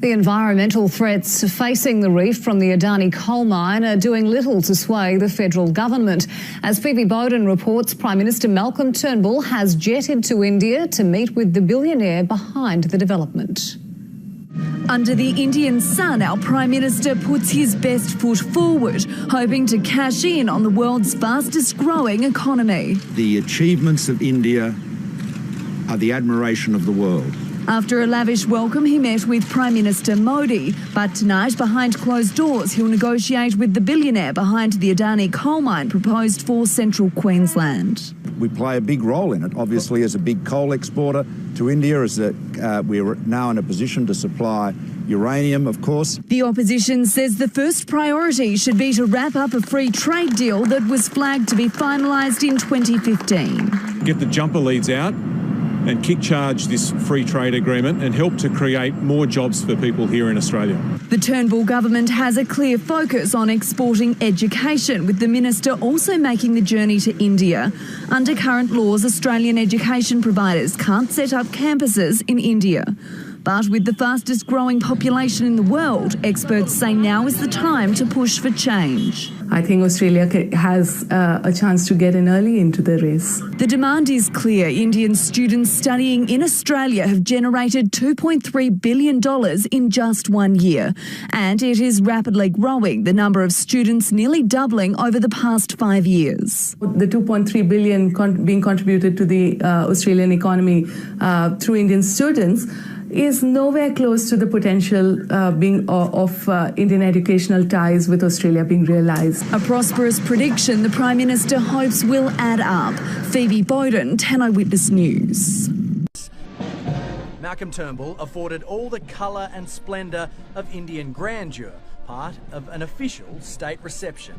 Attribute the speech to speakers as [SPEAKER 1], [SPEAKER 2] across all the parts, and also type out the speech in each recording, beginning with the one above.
[SPEAKER 1] The environmental threats facing the reef from the Adani coal mine are doing little to sway the federal government. As Phoebe Bowden reports, Prime Minister Malcolm Turnbull has jetted to India to meet with the billionaire behind the development.
[SPEAKER 2] Under the Indian sun, our Prime Minister puts his best foot forward, hoping to cash in on the world's fastest growing economy.
[SPEAKER 3] The achievements of India are the admiration of the world.
[SPEAKER 2] After a lavish welcome, he met with Prime Minister Modi. But tonight, behind closed doors, he'll negotiate with the billionaire behind the Adani coal mine proposed for central Queensland.
[SPEAKER 3] We play a big role in it, obviously, as a big coal exporter to India, as we're now in a position to supply uranium, of course.
[SPEAKER 2] The opposition says the first priority should be to wrap up a free trade deal that was flagged to be finalised in 2015.
[SPEAKER 4] Get the jumper leads out and kick-charge this free trade agreement and help to create more jobs for people here in Australia.
[SPEAKER 2] The Turnbull government has a clear focus on exporting education, with the minister also making the journey to India. Under current laws, Australian education providers can't set up campuses in India. But with the fastest growing population in the world, experts say now is the time to push for change.
[SPEAKER 5] I think Australia has a chance to get in early into the race.
[SPEAKER 2] The demand is clear. Indian students studying in Australia have generated $2.3 billion in just 1 year. And it is rapidly growing, the number of students nearly doubling over the past 5 years.
[SPEAKER 5] The $2.3 billion being contributed to the Australian economy through Indian students is nowhere close to the potential of Indian educational ties with Australia being realised.
[SPEAKER 2] A prosperous prediction the Prime Minister hopes will add up. Phoebe Bowden, 10 Eyewitness News.
[SPEAKER 6] Malcolm Turnbull afforded all the colour and splendour of Indian grandeur, part of an official state reception.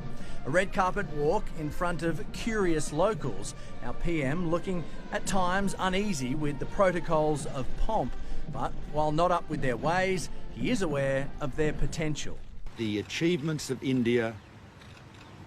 [SPEAKER 6] A red carpet walk in front of curious locals, our PM looking at times uneasy with the protocols of pomp. But while not up with their ways, he is aware of their potential.
[SPEAKER 3] The achievements of India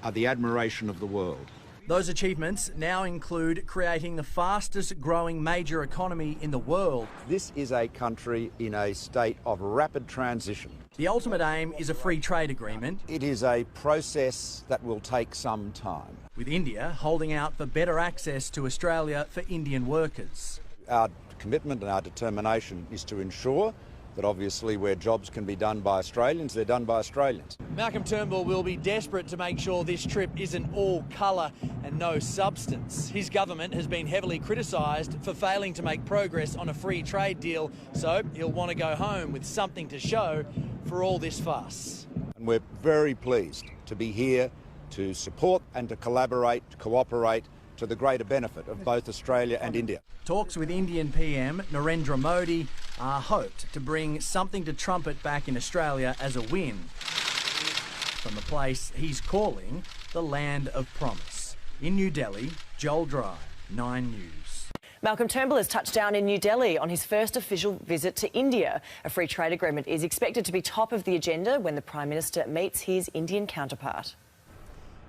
[SPEAKER 3] are the admiration of the world.
[SPEAKER 6] Those achievements now include creating the fastest growing major economy in the world.
[SPEAKER 3] This is a country in a state of rapid transition.
[SPEAKER 6] The ultimate aim is a free trade agreement.
[SPEAKER 3] It is a process that will take some time.
[SPEAKER 6] With India holding out for better access to Australia for Indian workers.
[SPEAKER 3] Our commitment and our determination is to ensure that obviously where jobs can be done by Australians, they're done by Australians.
[SPEAKER 6] Malcolm Turnbull will be desperate to make sure this trip isn't all colour and no substance. His government has been heavily criticised for failing to make progress on a free trade deal, so he'll want to go home with something to show for all this fuss.
[SPEAKER 3] And we're very pleased to be here to support and to collaborate, to cooperate to the greater benefit of both Australia and India.
[SPEAKER 6] Talks with Indian PM Narendra Modi are hoped to bring something to trumpet back in Australia as a win from the place he's calling the Land of Promise. In New Delhi, Joel Dry, 9 News.
[SPEAKER 7] Malcolm Turnbull has touched down in New Delhi on his first official visit to India. A free trade agreement is expected to be top of the agenda when the Prime Minister meets his Indian counterpart.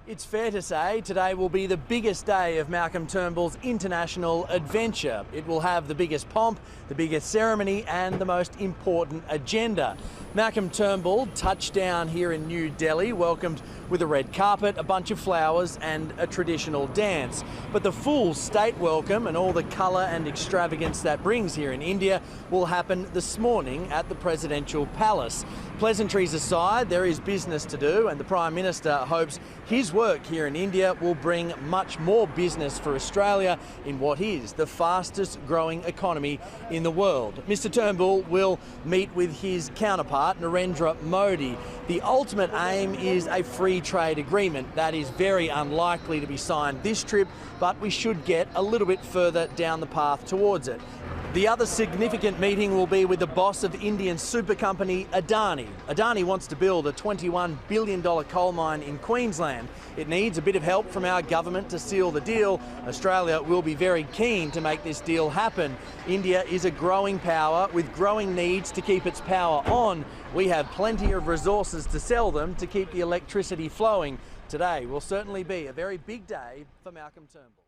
[SPEAKER 6] It's fair to say today will be the biggest day of Malcolm Turnbull's international adventure. It will have the biggest pomp, the biggest ceremony and the most important agenda. Malcolm Turnbull touched down here in New Delhi, welcomed with a red carpet, a bunch of flowers and a traditional dance. But the full state welcome and all the colour and extravagance that brings here in India will happen this morning at the Presidential Palace. Pleasantries aside, there is business to do and the Prime Minister hopes his work here in India will bring much more business for Australia in what is the fastest growing economy in the world. Mr Turnbull will meet with his counterpart Narendra Modi. The ultimate aim is a free trade agreement. That is very unlikely to be signed this trip, but we should get a little bit further down the path towards it. The other significant meeting will be with the boss of Indian super company Adani. Adani wants to build a $21 billion coal mine in Queensland. It needs a bit of help from our government to seal the deal. Australia will be very keen to make this deal happen. India is a growing power with growing needs to keep its power on. We have plenty of resources to sell them to keep the electricity flowing. Today will certainly be a very big day for Malcolm Turnbull.